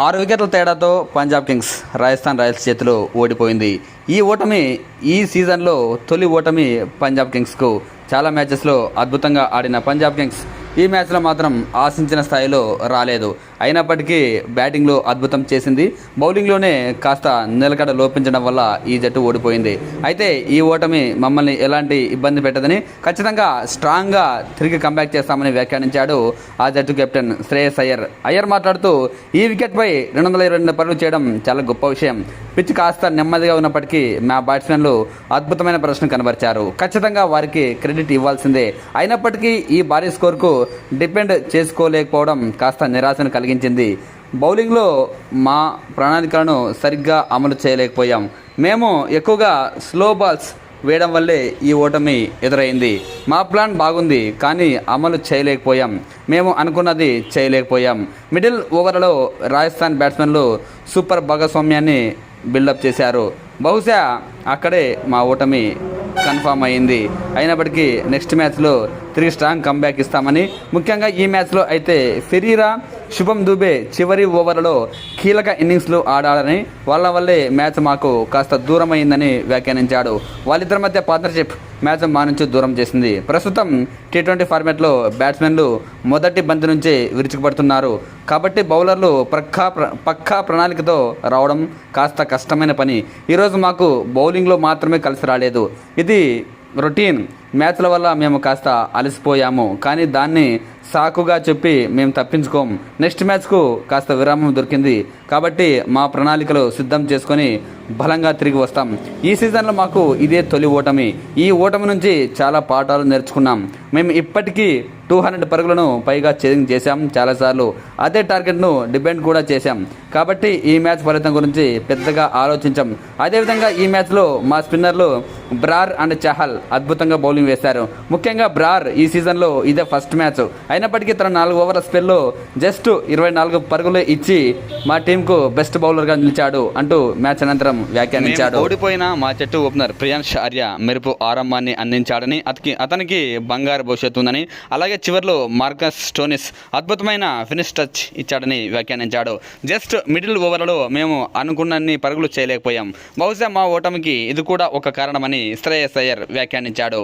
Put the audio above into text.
6 వికెట్ల తేడాతో Punjab Kings Rajasthan Royals చేతిలో ఓడిపోయింది. ఈ ఓటమి ఈ సీజన్లో తొలి ఓటమి పంజాబ్ కింగ్స్కు. చాలా మ్యాచెస్లో అద్భుతంగా ఆడిన పంజాబ్ కింగ్స్ ఈ మ్యాచ్లో మాత్రం ఆశించిన స్థాయిలో రాలేదు. అయినప్పటికీ బ్యాటింగ్లో అద్భుతం చేసింది. బౌలింగ్లోనే కాస్త నిలకడ లోపించడం వల్ల ఈ జట్టు ఓడిపోయింది. అయితే ఈ ఓటమి మమ్మల్ని ఎలాంటి ఇబ్బంది పెట్టదని, ఖచ్చితంగా స్ట్రాంగ్గా తిరిగి కంబ్యాక్ చేస్తామని వ్యాఖ్యానించాడు ఆ జట్టు కెప్టెన్ శ్రేయస్ అయ్యర్. అయ్యర్ మాట్లాడుతూ, ఈ వికెట్పై 222 పరుగులు చేయడం చాలా గొప్ప విషయం. పిచ్ కాస్త నెమ్మదిగా ఉన్నప్పటికీ మా బ్యాట్స్మెన్లు అద్భుతమైన ప్రదర్శన కనబరిచారు. ఖచ్చితంగా వారికి క్రెడిట్ ఇవ్వాల్సిందే. అయినప్పటికీ ఈ భారీ స్కోర్కు డిపెండ్ చేసుకోలేకపోవడం కాస్త నిరాశను కలిగించింది. బౌలింగ్లో మా ప్రణాళికలను సరిగ్గా అమలు చేయలేకపోయాం. మేము ఎక్కువగా స్లో బాల్స్ వేయడం వల్లే ఈ ఓటమి ఎదురైంది. మా ప్లాన్ బాగుంది, కానీ అమలు చేయలేకపోయాం. మేము అనుకున్నది చేయలేకపోయాం. మిడిల్ ఓవర్లలో రాజస్థాన్ బ్యాట్స్మెన్లు సూపర్ భాగస్వామ్యాన్ని బిల్డప్ చేశారు. బహుశా అక్కడే మా ఓటమి కన్ఫామ్ అయింది. అయినప్పటికీ నెక్స్ట్ మ్యాచ్లో తిరిగి స్ట్రాంగ్ కంబ్యాక్ ఇస్తామని, ముఖ్యంగా ఈ మ్యాచ్లో అయితే ఫెరీరా, శుభం దూబే చివరి ఓవర్లలో కీలక ఇన్నింగ్స్లు ఆడాలని, వాళ్ళ వల్లే మ్యాచ్ మాకు కాస్త దూరం అయిందని వ్యాఖ్యానించాడు. వాళ్ళిద్దరి మధ్య పార్ట్నర్షిప్ మ్యాచ్ మా నుంచి దూరం చేసింది. ప్రస్తుతం T20 ఫార్మాట్లో బ్యాట్స్మెన్లు మొదటి బంతి నుంచే విరుచుకుపడుతున్నారు. కాబట్టి బౌలర్లు పక్కా ప్రణాళికతో రావడం కాస్త కష్టమైన పని. ఈరోజు మాకు బౌలింగ్లో మాత్రమే కలిసి రాలేదు. ఇది రొటీన్ మ్యాచ్ల వల్ల మేము కాస్త అలసిపోయాము, కానీ దాన్ని సాకుగా చెప్పి మేము తప్పించుకోం. నెక్స్ట్ మ్యాచ్కు కాస్త విరామం దొరికింది కాబట్టి మా ప్రణాళికలు సిద్ధం చేసుకొని బలంగా తిరిగి వస్తాం. ఈ సీజన్లో మాకు ఇదే తొలి ఓటమి. ఈ ఓటమి నుంచి చాలా పాఠాలు నేర్చుకున్నాం. మేము ఇప్పటికీ 200 పరుగులను పైగా చేజింగ్ చేశాం చాలాసార్లు. అదే టార్గెట్ను డిపెండ్ కూడా చేశాం. కాబట్టి ఈ మ్యాచ్ ఫలితం గురించి పెద్దగా ఆలోచించాం. అదేవిధంగా ఈ మ్యాచ్లో మా స్పిన్నర్లు బ్రార్ అండ్ చహల్ అద్భుతంగా బౌలింగ్ వేశారు. ముఖ్యంగా బ్రార్ ఈ సీజన్లో ఇదే ఫస్ట్ మ్యాచ్. అయినప్పటికీ తన 4 ఓవర్ల స్పెల్లో జస్ట్ 24 పరుగులు ఇచ్చి మా టీంకు బెస్ట్ బౌలర్గా నిలిచాడు అంటూ మ్యాచ్ అనంతరం వ్యాఖ్యానించాడు. ఓడిపోయిన మా జట్టు ఓపెనర్ ప్రియాంష్ ఆర్య మెరుపు ఆరంభాన్ని అందించాడని, అతనికి బంగారు భవిష్యత్తు ఉందని, అలాగే చివరిలో మార్కస్ స్టోనిస్ అద్భుతమైన ఫినిష్ టచ్ ఇచ్చాడని వ్యాఖ్యానించాడు. జస్ట్ మిడిల్ ఓవర్లలో మేము అనుకున్నన్ని పరుగులు చేయలేకపోయాం. బహుశా మా ఓటమికి ఇది కూడా ఒక కారణమని శ్రేయస్ అయ్యర్ వ్యాఖ్యానించాడు.